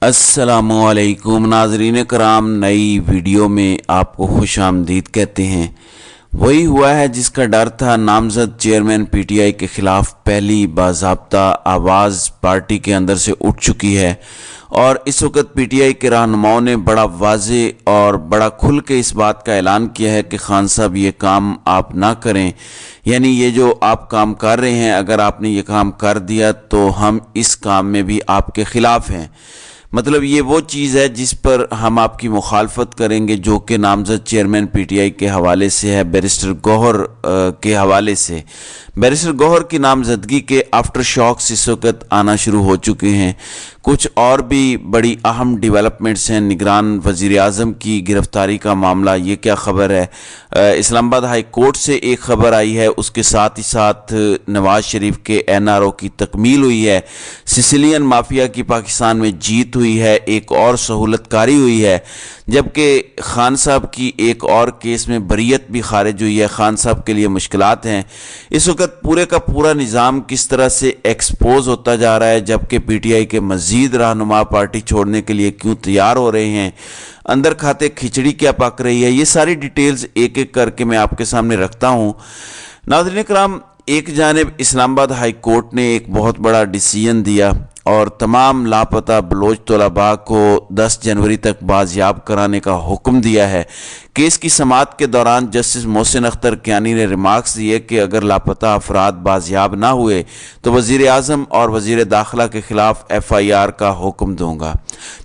अस्सलामुअलैकुम नाजरीन कराम, नई वीडियो में आपको खुश आमदीद कहते हैं। वही हुआ है जिसका डर था। नामजद चेयरमैन पीटीआई के खिलाफ पहली बाज़ाब्ता आवाज़ पार्टी के अंदर से उठ चुकी है और इस वक्त पीटीआई के रहनुमाओं ने बड़ा वाज़े और बड़ा खुल के इस बात का ऐलान किया है कि खान साहब ये काम आप ना करें, यानी ये जो आप काम कर रहे हैं, अगर आपने ये काम कर दिया तो हम इस काम में भी आपके ख़िलाफ़ हैं। मतलब ये वो चीज़ है जिस पर हम आपकी मुखालफत करेंगे, जो कि नामजद चेयरमैन पीटीआई के हवाले से है, बैरिस्टर गौहर के हवाले से। बैरिस्टर गौहर की नामजदगी के आफ्टर शॉक्स इस वक्त आना शुरू हो चुके हैं। कुछ और भी बड़ी अहम डेवलपमेंट्स हैं। निगरान वज़ीर आज़म की गिरफ़्तारी का मामला, ये क्या ख़बर है। इस्लामाबाद हाई कोर्ट से एक ख़बर आई है, उसके साथ ही साथ नवाज़ शरीफ के NRO की तकमील हुई है। सिसिलियन माफिया की पाकिस्तान में जीत हुई है, एक और सहूलतकारी हुई है, जबकि खान साहब की एक और केस में बरीयत भी खारिज हुई है। खान साहब के लिए मुश्किलात हैं। इस वक्त पूरे का पूरा निज़ाम किस तरह से एक्सपोज होता जा रहा है, जबकि पीटीआई के मज़ीद रहनुमा पार्टी छोड़ने के लिए क्यों तैयार हो रहे हैं, अंदर खाते खिचड़ी क्या पक रही है, ये सारी डिटेल्स एक एक करके मैं आपके सामने रखता हूँ। नाज़रीन कराम, एक जानिब इस्लामाबाद हाई कोर्ट ने एक बहुत बड़ा डिसीजन दिया और तमाम लापता बलोच तलबा को 10 जनवरी तक बाजियाब कराने का हुक्म दिया है। केस की समाअत के दौरान जस्टिस मोहसिन अख्तर कियानी ने रिमार्क्स दिए कि अगर लापता अफराद बाजियाब ना हुए तो वज़ीर आज़म और वज़ीर दाखिला के खिलाफ FIR का हुक्म दूंगा।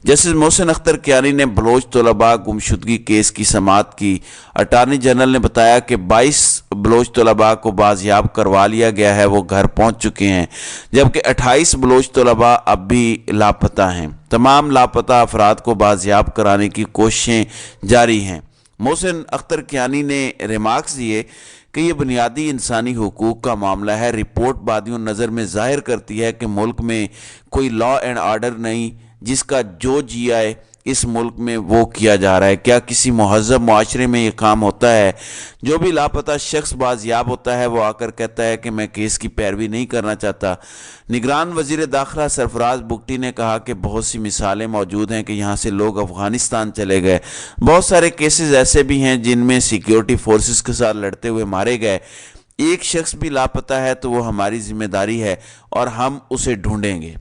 जस्टिस मोहसिन अख्तर कियानी ने बलोच तलबा गुमशुदगी केस की समाअत की। अटारनी जनरल ने बताया कि 22 बलोच तलबा को बाजियाब करवा लिया गया है, वो घर पहुँच चुके हैं, जबकि 28 बलोच तलबा अब भी लापता हैं। तमाम लापता अफराद को बाजियाब कराने की कोशिशें जारी हैं। मोहसिन अख्तर कियानी ने रिमार्क्स दिए कि ये बुनियादी इंसानी हुकूक का मामला है। रिपोर्ट बादियों नज़र में ज़ाहिर करती है कि मुल्क में कोई लॉ एंड आर्डर नहीं, जिसका जो जी आए इस मुल्क में वो किया जा रहा है। क्या किसी महज़ब मुआशरे में ये काम होता है? जो भी लापता शख्स बाजियाब होता है वो आकर कहता है कि मैं केस की पैरवी नहीं करना चाहता। निगरान वज़ीर दाखिला सरफराज बुगटी ने कहा कि बहुत सी मिसालें मौजूद हैं कि यहाँ से लोग अफ़गानिस्तान चले गए। बहुत सारे केसेस ऐसे भी हैं जिनमें सिक्योरिटी फोर्सेस के साथ लड़ते हुए मारे गए। एक शख्स भी लापता है तो वो हमारी जिम्मेदारी है और हम उसे ढूंढेंगे।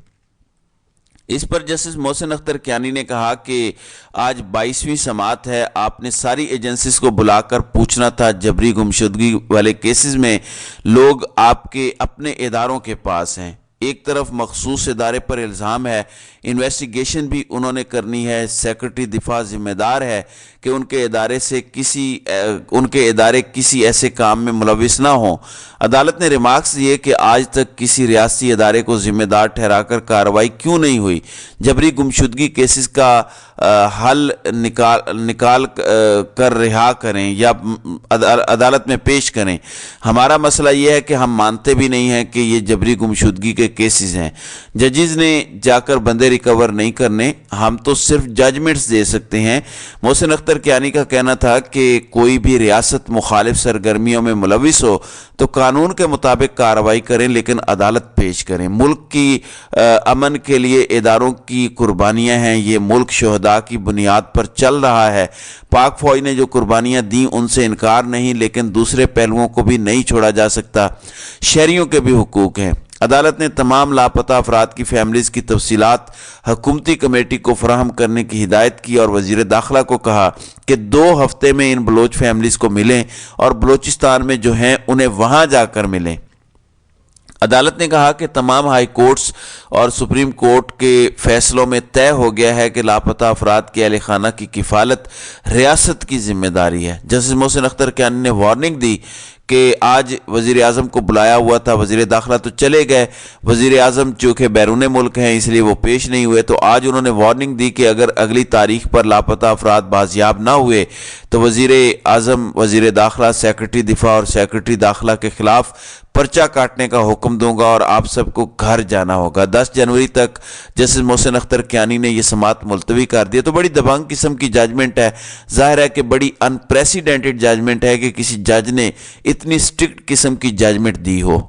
इस पर जस्टिस मोहसिन अख्तर कियानी ने कहा कि आज 22वीं समाअत है, आपने सारी एजेंसीज को बुलाकर पूछना था। जबरी गुमशुदगी वाले केसेस में लोग आपके अपने इदारों के पास हैं। एक तरफ मखसूस इदारे पर इल्ज़ाम है, इन्वेस्टिगेशन भी उन्होंने करनी है। सेक्रेटरी दिफा जिम्मेदार है कि उनके इदारे किसी ऐसे काम में मुलविस ना हों। अदालत ने रिमार्क्स दिए कि आज तक किसी रियासती इदारे को जिम्मेदार ठहराकर कार्रवाई क्यों नहीं हुई। जबरी गुमशुदगी केसेस का हल निकाल कर रिहा करें या अदालत में पेश करें। हमारा मसला यह है कि हम मानते भी नहीं हैं कि ये जबरी गुमशुदगी के केसेस हैं। जजेस ने जाकर बंदे रिकवर नहीं करने, हम तो सिर्फ जजमेंट्स दे सकते हैं। मोहसिन अख्तर कियानी का कहना था कि कोई भी रियासत मुखालिफ सरगर्मियों में मुलविस हो तो कानून के मुताबिक कार्रवाई करें, लेकिन अदालत पेश करें। मुल्क की अमन के लिए इदारों की कुर्बानियाँ हैं, ये मुल्क शहदा की बुनियाद पर चल रहा है। पाक फौज ने जो कुर्बानियाँ दी उनसे इनकार नहीं, लेकिन दूसरे पहलुओं को भी नहीं छोड़ा जा सकता। शहरियों के भी हुकूक हैं। अदालत ने तमाम लापता अफराद की फैमिलीज़ की तफसीलात हुकूमती कमेटी को फराहम करने की हिदायत की और वज़ीर दाखिला को कहा कि 2 हफ्ते में इन बलोच फैमिलीज़ को मिलें और बलोचिस्तान में जो हैं उन्हें वहाँ जाकर मिलें। अदालत ने कहा कि तमाम हाई कोर्ट्स और सुप्रीम कोर्ट के फैसलों में तय हो गया है कि लापता अफराद के अहल खाना की किफ़ालत रियासत की जिम्मेदारी है। जस्टिस मोहसिन अख्तर कियानी ने वार्निंग दी कि आज वज़ीर आज़म को बुलाया हुआ था, वज़ीर दाखिला तो चले गए, वज़ीर आज़म चूँकि बैरून मुल्क हैं इसलिए वो पेश नहीं हुए, तो आज उन्होंने वार्निंग दी कि अगर अगली तारीख पर लापता अफराद बाजियाब ना हुए तो वज़ीर आज़म, वज़ीर दाखिला, सेक्रेटरी दिफा और सेक्रेटरी दाखिला के खिलाफ पर्चा काटने का हुक्म दूंगा और आप सबको घर जाना होगा। 10 जनवरी तक जस्टिस मोहसिन अख्तर कियानी ने यह समाअत मुलतवी कर दी। तो बड़ी दबंग किस्म की जजमेंट है। जाहिर है कि बड़ी अनप्रेसिडेंटेड जजमेंट है कि किसी जज ने इतनी स्ट्रिक्ट किस्म की जजमेंट दी हो।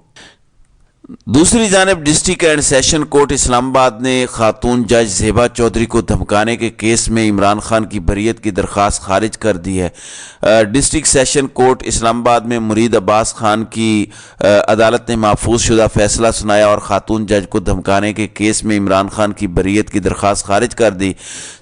दूसरी जानिब district and session court Islamabad ने खातून जज ज़ेबा चौधरी को धमकाने के केस में इमरान खान की बरीयत की दरख्वास्त खारिज कर दी है। डिस्ट्रिक्ट सेशन कोर्ट इस्लामाबाद में मुरीद अब्बास खान की अदालत ने महफूज शुदा फैसला सुनाया और खातून जज को धमकाने के केस में इमरान खान की बरीयत की दरख्वास्त खारिज कर दी।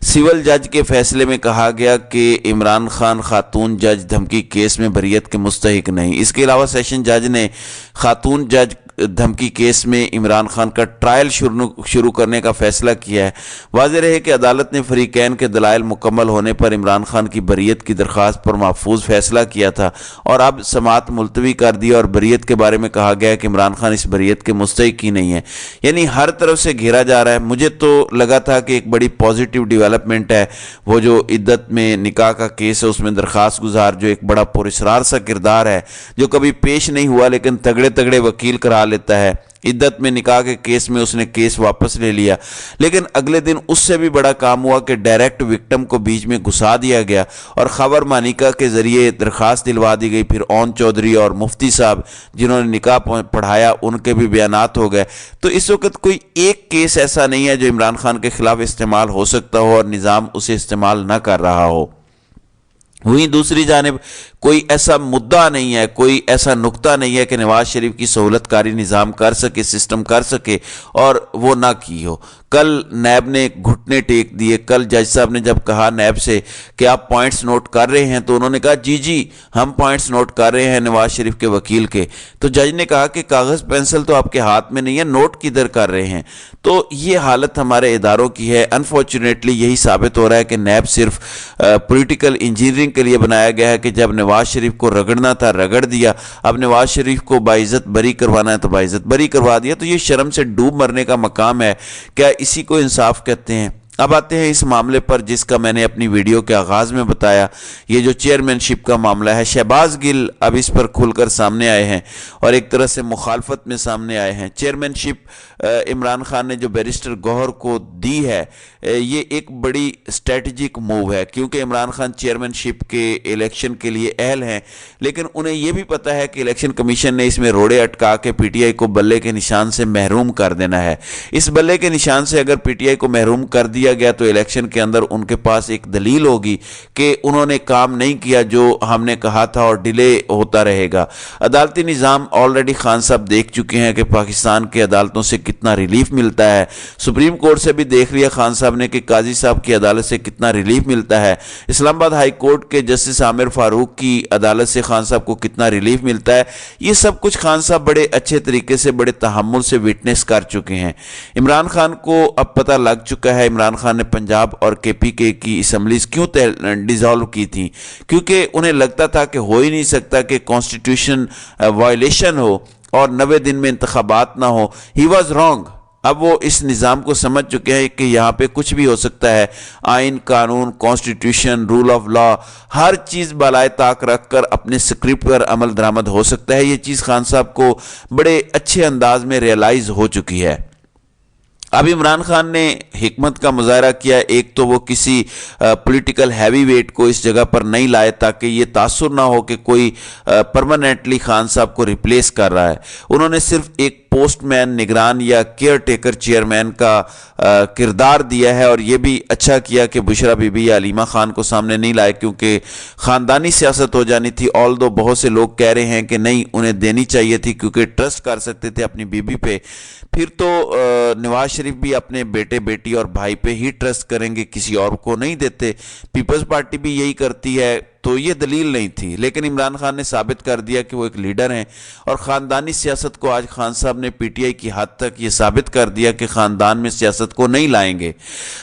सिविल जज के फैसले में कहा गया कि इमरान खान खातून जज धमकी केस में बरीयत के मुस्तहिक नहीं। इसके अलावा सेशन जज ने खातून जज धमकी केस में इमरान खान का ट्रायल शुरू करने का फैसला किया है। वाज़ेह रहे कि अदालत ने फरीकैन के दलाइल मुकम्मल होने पर इमरान खान की बरीयत की दरख्वास्त पर महफूज फैसला किया था और अब समाअत मुलतवी कर दी और बरीयत के बारे में कहा गया कि इमरान खान इस बरीयत के मुस्तहिक ही नहीं है। यानी हर तरफ से घेरा जा रहा है। मुझे तो लगा था कि एक बड़ी पॉजिटिव डेवलपमेंट है, वो जो इद्दत में निकाह का केस है उसमें दरख्वास्त गुजार जो एक बड़ा पुरस्कार सा किरदार है जो कभी पेश नहीं हुआ लेकिन तगड़े तगड़े वकील करा लेता है, इद्दत में निकाह के केस में उसने केस वापस ले लिया। लेकिन अगले दिन उससे भी बड़ा काम हुआ कि डायरेक्ट विक्टिम को बीच में घुसा दिया गया और खबर मानिका के जरिए दरख्वास्त दिलवा दी गई। फिर ओन चौधरी और मुफ्ती साहब जिन्होंने निकाह पढ़ाया उनके भी बयानात हो गए। तो इस वक्त कोई एक केस ऐसा नहीं है जो इमरान खान के खिलाफ इस्तेमाल हो सकता हो और निज़ाम उसे इस्तेमाल न कर रहा हो। वहीं दूसरी जानिब कोई ऐसा मुद्दा नहीं है, कोई ऐसा नुक्ता नहीं है कि नवाज शरीफ की सहूलतकारी निज़ाम कर सके, सिस्टम कर सके और वो ना की हो। कल नैब ने घुटने टेक दिए। कल जज साहब ने जब कहा नैब से कि आप पॉइंट्स नोट कर रहे हैं तो उन्होंने कहा जी जी हम पॉइंट्स नोट कर रहे हैं नवाज शरीफ के वकील के। तो जज ने कहा कि कागज़ पेंसिल तो आपके हाथ में नहीं है, नोट किधर कर रहे हैं। तो ये हालत हमारे इदारों की है। अनफॉर्चुनेटली यही साबित हो रहा है कि नैब सिर्फ पॉलिटिकल इंजीनियरिंग के लिए बनाया गया है कि जब नवाज शरीफ को रगड़ना था रगड़ दिया, अब नवाज शरीफ को बाइज्जत बरी करवाना है तो बाइज्जत बरी करवा दिया। तो ये शर्म से डूब मरने का मकाम है। क्या इसी को इंसाफ कहते हैं? अब आते हैं इस मामले पर जिसका मैंने अपनी वीडियो के आगाज़ में बताया, ये जो चेयरमैनशिप का मामला है। शहबाज गिल अब इस पर खुलकर सामने आए हैं और एक तरह से मुखालफत में सामने आए हैं। चेयरमैनशिप इमरान खान ने जो बैरिस्टर गौहर को दी है ये एक बड़ी स्ट्रेटजिक मूव है क्योंकि इमरान खान चेयरमैनशिप के इलेक्शन के लिए अहल हैं, लेकिन उन्हें यह भी पता है कि इलेक्शन कमीशन ने इसमें रोड़े अटका के पीटीआई को बल्ले के निशान से महरूम कर देना है। इस बल्ले के निशान से अगर पीटीआई को महरूम कर दिया गया तो इलेक्शन के अंदर उनके पास एक दलील होगी कि उन्होंने काम नहीं किया जो हमने कहा था और डिले होता रहेगा। अदालती निज़ाम ऑलरेडी खान साहब देख चुके हैं कि पाकिस्तान की अदालतों से कितना रिलीफ मिलता है। सुप्रीम कोर्ट से भी देख लिया खान साहब ने कि काजी साहब की अदालत से कितना रिलीफ मिलता है। इस्लामाबाद हाई कोर्ट के जस्टिस आमिर फारूक की अदालत से खान साहब को कितना रिलीफ मिलता है। ये सब कुछ खान साहब बड़े अच्छे तरीके से बड़े तहम्मुल से विटनेस कर चुके हैं। इमरान खान को अब पता लग चुका है इमरान खान ने पंजाब और केपीके की असम्बलीज क्यों डिसॉल्व की थी, क्योंकि उन्हें लगता था कि हो ही नहीं सकता कि कॉन्स्टिट्यूशन वायलेशन हो और 90 दिन में इंतखाबात ना हो। He was wrong. अब वो इस निज़ाम को समझ चुके हैं कि यहाँ पे कुछ भी हो सकता है। आइन, कानून, कॉन्स्टिट्यूशन, रूल ऑफ लॉ, हर चीज़ बालाए ताक रख कर अपने स्क्रिप्ट पर अमल दरामद हो सकता है। ये चीज़ खान साहब को बड़े अच्छे अंदाज में रियलाइज़ हो चुकी है। अब इमरान खान ने हिकमत का मुजाहरा किया। एक तो वो किसी पॉलिटिकल हैवी वेट को इस जगह पर नहीं लाए ताकि ये तासुर ना हो कि कोई परमानेंटली खान साहब को रिप्लेस कर रहा है। उन्होंने सिर्फ एक पोस्टमैन, निगरान या केयर टेकर चेयरमैन का किरदार दिया है और ये भी अच्छा किया कि बुशरा बीबी या अलीमा खान को सामने नहीं लाए क्योंकि ख़ानदानी सियासत हो जानी थी। ऑल्दो बहुत से लोग कह रहे हैं कि नहीं उन्हें देनी चाहिए थी क्योंकि ट्रस्ट कर सकते थे अपनी बीबी पे। फिर तो नवाज शरीफ भी अपने बेटे बेटी और भाई पे ही ट्रस्ट करेंगे, किसी और को नहीं देते। पीपल्स पार्टी भी यही करती है। तो ये दलील नहीं थी, लेकिन इमरान खान ने साबित कर दिया कि वो एक लीडर हैं और ख़ानदानी सियासत को आज खान साहब ने पीटीआई की हद तक ये साबित कर दिया कि ख़ानदान में सियासत को नहीं लाएंगे।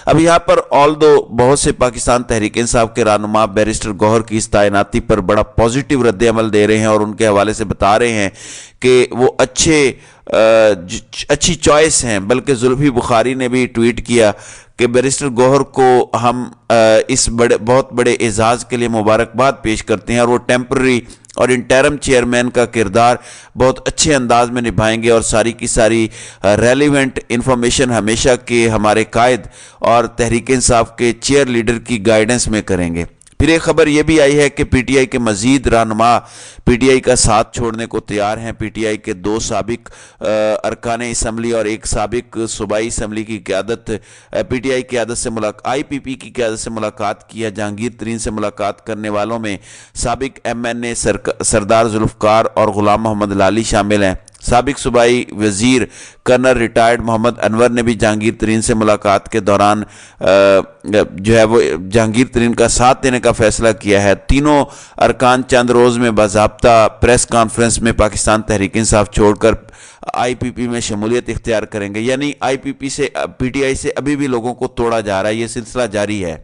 अब यहाँ पर ऑल्दो बहुत से पाकिस्तान तहरीक इंसाफ के रहनुमा बैरिस्टर गौहर की इस तैनाती पर बड़ा पॉजिटिव रद्द अमल दे रहे हैं और उनके हवाले से बता रहे हैं कि वो अच्छी चॉइस हैं। बल्कि जुल्फी बुखारी ने भी ट्वीट किया कि बैरिस्टर गौहर को हम इस बहुत बड़े एजाज़ के लिए मुबारकबाद पेश करते हैं और वो टेम्पररी और इंटरम चेयरमैन का किरदार बहुत अच्छे अंदाज में निभाएंगे और सारी की सारी रेलिवेंट इंफॉर्मेशन हमेशा के हमारे कायद और तहरीक इंसाफ के चेयर लीडर की गाइडेंस में करेंगे। پھر ایک خبر یہ بھی آئی ہے کہ پی ٹی آئی کے مزید رہنما پی ٹی آئی کا ساتھ چھوڑنے کو تیار ہیں۔ پی ٹی آئی کے 2 سابق ارکان اسمبلی اور ایک سابق صوبائی اسمبلی کی قیادت پی ٹی آئی کی قیادت سے آئی پی پی کی قیادت سے ملاقات کی ہے۔ جہانگیر ترین سے ملاقات کرنے والوں میں سابق ایم این اے سردار ذوالفقار اور غلام محمد لالی شامل ہیں۔ سابق صوبائی وزیر کرنل ریٹائرڈ محمد انور نے بھی جہانگیر ترین سے ملاقات کے دوران وہ جہانگیر ترین کا ساتھ دینے کا فیصلہ کیا ہے۔ تینوں ارکان چند روز میں باضابطہ پریس کانفرنس میں پاکستان تحریک انصاف چھوڑ کر آئی پی پی میں شمولیت اختیار کریں گے، یعنی آئی پی پی سے پی ٹی آئی سے ابھی بھی لوگوں کو توڑا جا رہا ہے، یہ سلسلہ جاری ہے۔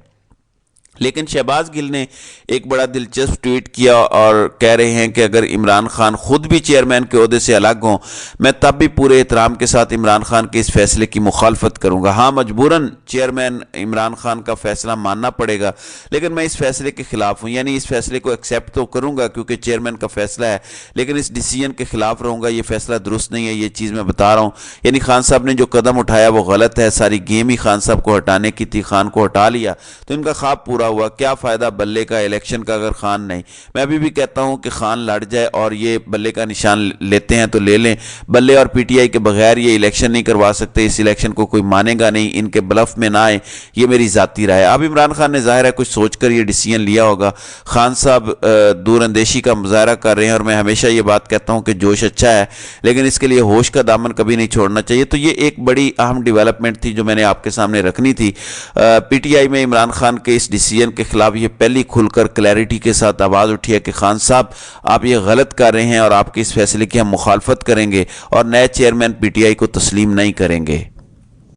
لیکن شہباز گل نے ایک بڑا دلچسپ ٹویٹ کیا اور کہہ رہے ہیں کہ اگر عمران خان خود بھی چیئرمین کے عہدے سے الگ ہوں، میں تب بھی پورے احترام کے ساتھ عمران خان کے اس فیصلے کی مخالفت کروں گا۔ ہاں، مجبوراً چیئرمین عمران خان کا فیصلہ ماننا پڑے گا، لیکن میں اس فیصلے کے خلاف ہوں، یعنی اس فیصلے کو ایکسیپٹ تو کروں گا کیونکہ چیئرمین کا فیصلہ ہے، لیکن اس ڈیسیژن کے خلاف رہوں گا۔ یہ فیصلہ درست نہیں ہے، یہ چیز میں بتا رہا ہوں۔ یعنی خان صاحب نے جو قدم اٹھایا وہ غلط ہے، ساری گیم ہی خان صاحب کو ہٹانے کی تھی، خان کو ہٹا لیا تو ان کا خواب پورا ہوا۔ کیا فائدہ بلے کا الیکشن کا اگر خان نہیں؟ میں ابھی بھی کہتا ہوں کہ خان لڑ جائے اور یہ بلے کا نشان لیتے ہیں تو لے لیں، بلے اور پی ٹی آئی کے بغیر یہ الیکشن نہیں کروا سکتے، اس الیکشن کو کوئی مانے گا نہیں، ان کے بلف میں نہ آئے، یہ میری ذاتی رائے ہے۔ اب عمران خان نے ظاہر ہے کچھ سوچ کر یہ ڈیسیژن لیا ہوگا۔ خان صاحب دور اندیشی کا مظاہرہ کر رہے ہیں اور میں ہمیشہ یہ بات کہتا ہوں کہ جوش اچھا ہے لیکن اس کے لیے ہوش کا دامن کبھی نہیں چھوڑنا چاہیے۔ تو یہ ایک بڑی اہم ڈیولپمنٹ تھی جو میں نے آپ کے سامنے رکھنی تھی۔ پی ٹی آئی میں عمران خان کے اس ڈیسیژن کے خلاف یہ پہلی کھل کر کلیئرٹی کے ساتھ آواز اٹھی ہے کہ خان صاحب آپ یہ غلط کر رہے ہیں اور آپ کے اس فیصلے کی ہم مخالفت کریں گے اور نئے چیئرمین پی ٹی آئی کو تسلیم نہیں کریں گے۔